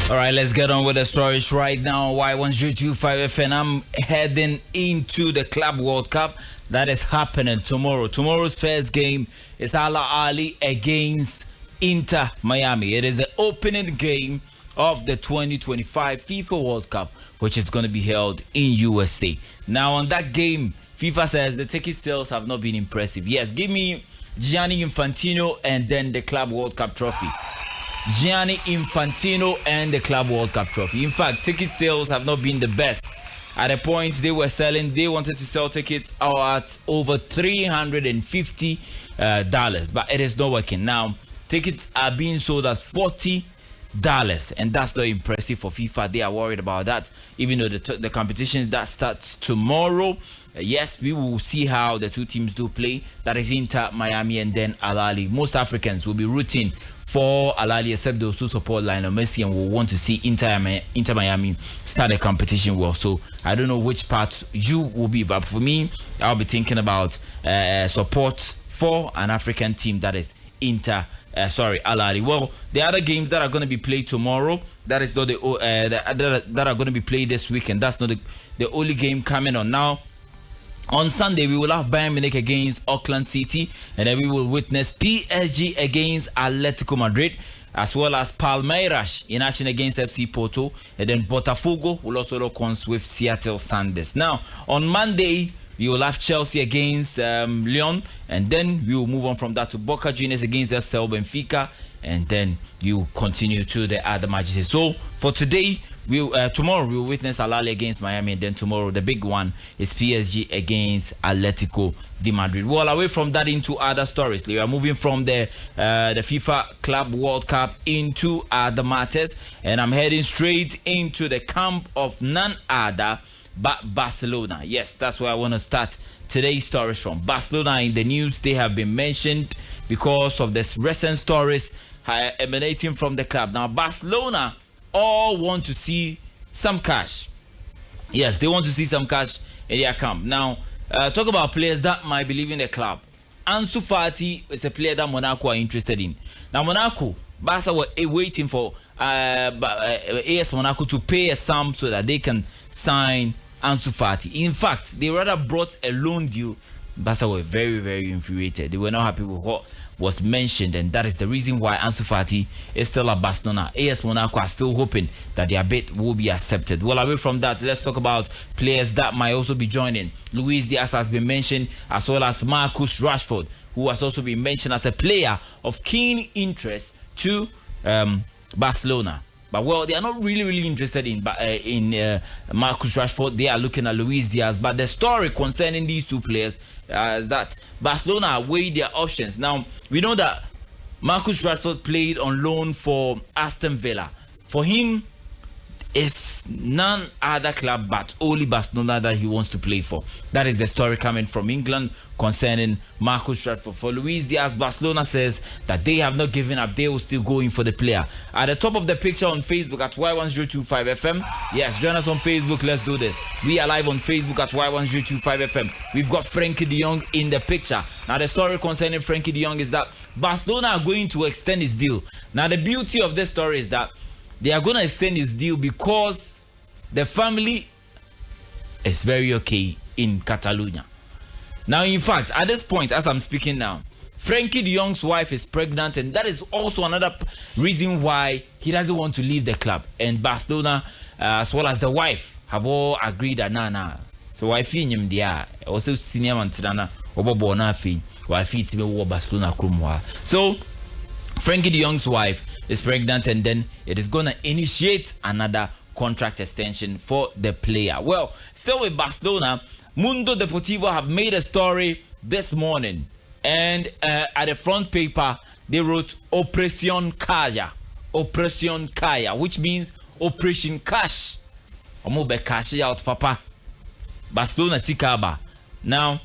All right, let's get on with the stories right now. Y1025 FN. I'm heading into the Club World Cup that is happening tomorrow. Tomorrow's first game is Al Ali against Inter Miami. It is the opening game of the 2025 FIFA World Cup, which is going to be held in USA. Now, on that game, FIFA says the ticket sales have not been impressive. Yes, give me Gianni Infantino and then the Club World Cup trophy. Gianni Infantino and the Club World Cup trophy. In fact, ticket sales have not been the best. At the point they were selling, they wanted to sell tickets at over $350, but it is not working. Now, tickets are being sold at $40, and that's not impressive for FIFA. They are worried about that, even though the competition that starts tomorrow. Yes, we will see how the two teams do play. That is Inter Miami and then Al Ahly. Most Africans will be rooting for Al Ahly, except those who support Lionel Messi and will want to see Inter Miami start the competition well. So I don't know which part you will be, but for me, I'll be thinking about support for an African team, that is Al Ahly. Well, the other games that are going to be played tomorrow, that is not that are going to be played this weekend. That's not the only game coming on now. On Sunday, we will have Bayern Munich against Auckland City, and then we will witness PSG against Atletico Madrid, as well as Palmeiras in action against FC Porto, and then Botafogo will also lock horns with Seattle Sounders. Now, on Monday, we will have Chelsea against Lyon, and then we will move on from that to Boca Juniors against SL Benfica, and then you continue to the other matches. So, for today, tomorrow we will witness Al Ahly against Miami, and then tomorrow the big one is PSG against Atletico de Madrid. Well, away from that into other stories. We are moving from the FIFA Club World Cup into other matters, and I'm heading straight into the camp of none other but Barcelona. Yes, that's where I want to start today's stories from. Barcelona in the news. They have been mentioned because of this recent stories emanating from the club. Now, Barcelona all want to see some cash. Yes, they want to see some cash in their camp. Now, talk about players that might be leaving the club. Ansu Fati is a player that Monaco are interested in. Now, Monaco, Barca were waiting for AS Monaco to pay a sum so that they can sign Ansu Fati. In fact, they rather brought a loan deal. Barca were very, very infuriated. They were not happy with what was mentioned, and that is the reason why Ansu Fati is still at Barcelona. AS Monaco are still hoping that their bid will be accepted. Well, away from that, let's talk about players that might also be joining. Luis Diaz has been mentioned, as well as Marcus Rashford, who has also been mentioned as a player of keen interest to Barcelona. But well, they are not really interested in Marcus Rashford. They are looking at Luis Diaz. But the story concerning these two players is that Barcelona weigh their options. Now, we know that Marcus Rashford played on loan for Aston Villa. For him, it's none other club but only Barcelona that he wants to play for. That is the story coming from England concerning Marcus Rashford. For Luis Diaz, Barcelona says that they have not given up. They will still go in for the player. At the top of the picture on Facebook at Y1025 FM. Yes, join us on Facebook. Let's do this. We are live on Facebook at Y1025 FM. We've got Frankie de Jong in the picture. Now, the story concerning Frankie de Jong is that Barcelona are going to extend his deal. Now, the beauty of this story is that they are going to extend his deal because the family is very okay in Catalonia. Now, in fact, at this point, as I'm speaking now, Frankie de Jong's wife is pregnant, and that is also another reason why he doesn't want to leave the club. And Barcelona, as well as the wife, have all agreed that nah. So wife in there, also senior man Tirana, Obabona fi, wife it's me Barcelona krumwa. So Frankie de Jong's wife is pregnant, and then it is going to initiate another contract extension for the player. Well, still with Barcelona, Mundo Deportivo have made a story this morning, and at the front paper they wrote Operación Calla, which means Operation Cash. Omobe cash out, Papa. Barcelona Sikaba. Now,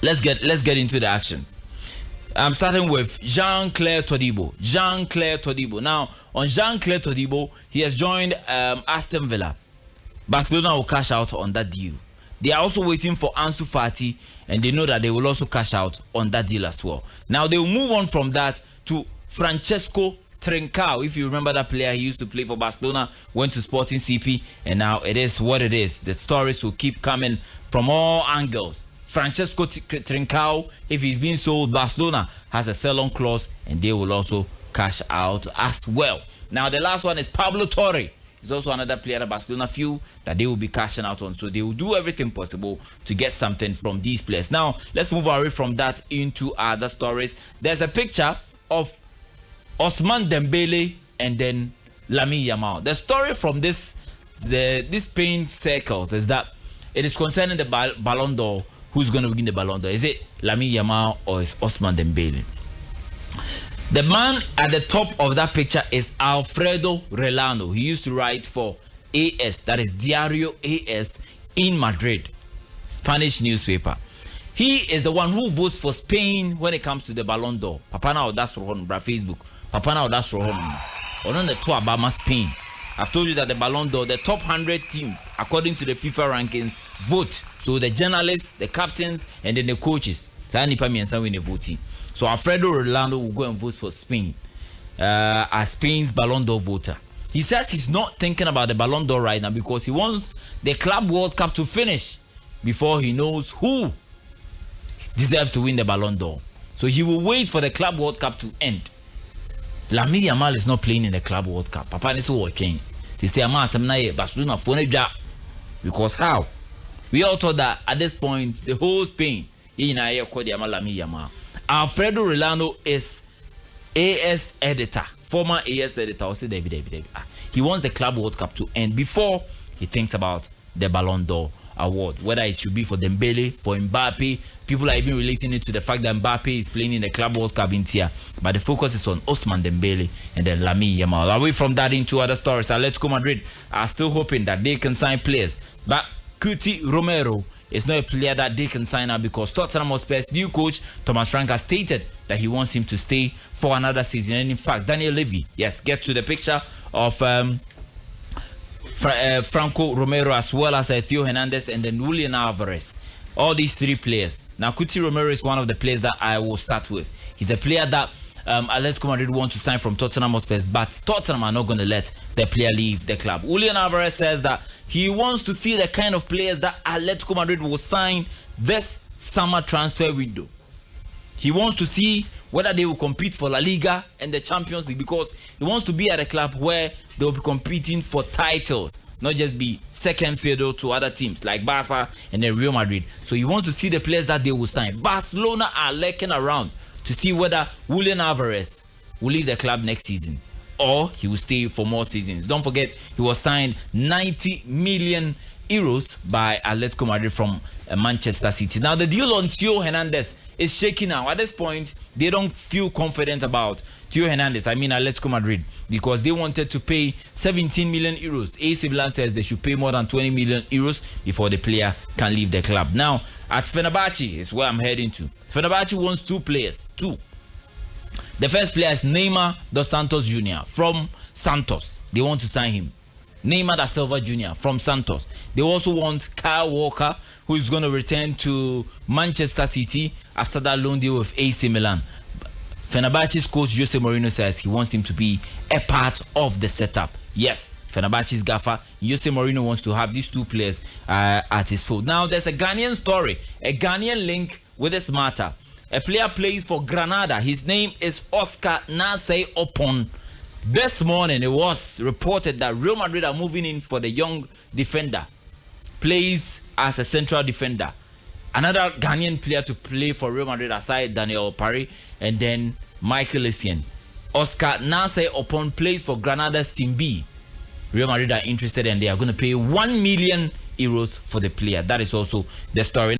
let's get into the action. I'm starting with Jean-Claire Todibo. Now, on Jean-Claire Todibo, he has joined Aston Villa. Barcelona will cash out on that deal. They are also waiting for Ansu Fati, and they know that they will also cash out on that deal as well. Now, they will move on from that to Francesco Trincao, if you remember that player, he used to play for Barcelona, went to Sporting CP, and now it is what it is. The stories will keep coming from all angles. Francesco Trincao, if he's being sold, Barcelona has a sell-on clause, and they will also cash out as well. Now, the last one is Pablo Torre. He's also another player that Barcelona feel that they will be cashing out on. So they will do everything possible to get something from these players. Now, let's move away from that into other stories. There's a picture of Ousmane Dembele and then Lamine Yamal. The story from this Spain circles is that it is concerning the Ballon d'Or. Who's going to win the Ballon d'Or? Is it Lamine Yamal or is Ousmane Dembele? The man at the top of that picture is Alfredo Relano. He used to write for AS, that is Diario AS in Madrid, Spanish newspaper. He is the one who votes for Spain when it comes to the Ballon d'Or. Papa now that's Rohon, bra Facebook. Papa now that's Rohon. On the tour about Spain. I've told you that the Ballon d'Or, the top 100 teams, according to the FIFA rankings, vote. So the journalists, the captains, and then the coaches. So Alfredo Rolando will go and vote for Spain as Spain's Ballon d'Or voter. He says he's not thinking about the Ballon d'Or right now because he wants the Club World Cup to finish before he knows who deserves to win the Ballon d'Or. So he will wait for the Club World Cup to end. Lamine Yamal is not playing in the Club World Cup. Papa is working. They say Barcelona because how? We all thought that at this point the whole Spain Lamine Yamal. Alfredo Rolando is AS editor, former AS editor. I'll say David. He wants the Club World Cup to end before he thinks about the Ballon d'Or award, whether it should be for Dembele, for Mbappe. People are even relating it to the fact that Mbappe is playing in the Club World Cup in Tia, but the focus is on Ousmane Dembele and then Lamine Yamal. Away from that into other stories, Atletico Madrid are still hoping that they can sign players, but Cuti Romero is not a player that they can sign up because Tottenham Hotspur's new coach Thomas Frank has stated that he wants him to stay for another season. And in fact, Daniel Levy, yes, get to the picture of Franco Romero as well as Theo Hernandez and then Julian Alvarez. All these three players. Now, Cuti Romero is one of the players that I will start with. He's a player that Atletico Madrid want to sign from Tottenham Hotspur, but Tottenham are not going to let the player leave the club. Julian Alvarez says that he wants to see the kind of players that Atletico Madrid will sign this summer transfer window. He wants to see whether they will compete for La Liga and the Champions League because he wants to be at a club where they will be competing for titles, not just be second fiddle to other teams like Barca and then Real Madrid. So he wants to see the players that they will sign. Barcelona are lurking around to see whether Julian Alvarez will leave the club next season or he will stay for more seasons. Don't forget, he was signed 90 million euros by Atletico Madrid from Manchester City. Now, the deal on Theo Hernandez is shaking now. At this point, they don't feel confident about Theo Hernandez, I mean Atletico Madrid, because they wanted to pay 17 million euros. AC Milan says they should pay more than 20 million euros before the player can leave the club. Now, at Fenerbahce is where I'm heading to. Fenerbahce wants two players. The first player is Neymar dos Santos Jr. from Santos. They want to sign him. Neymar da Silva Jr. from Santos. They also want Kyle Walker, who is going to return to Manchester City after that loan deal with AC Milan. Fenerbahce's coach Jose Mourinho says he wants him to be a part of the setup. Yes, Fenerbahce's gaffer Jose Mourinho wants to have these two players at his fold. Now, there's a Ghanaian story, a Ghanaian link with this matter. A player plays for Granada. His name is Oscar Nasei Opon. This morning, it was reported that Real Madrid are moving in for the young defender. Plays as a central defender. Another Ghanaian player to play for Real Madrid aside Daniel Parry and then Michael Essien. Oscar Nasei Opon plays for Granada's Team B. Real Madrid are interested and they are going to pay 1 million euros for the player. That is also the story.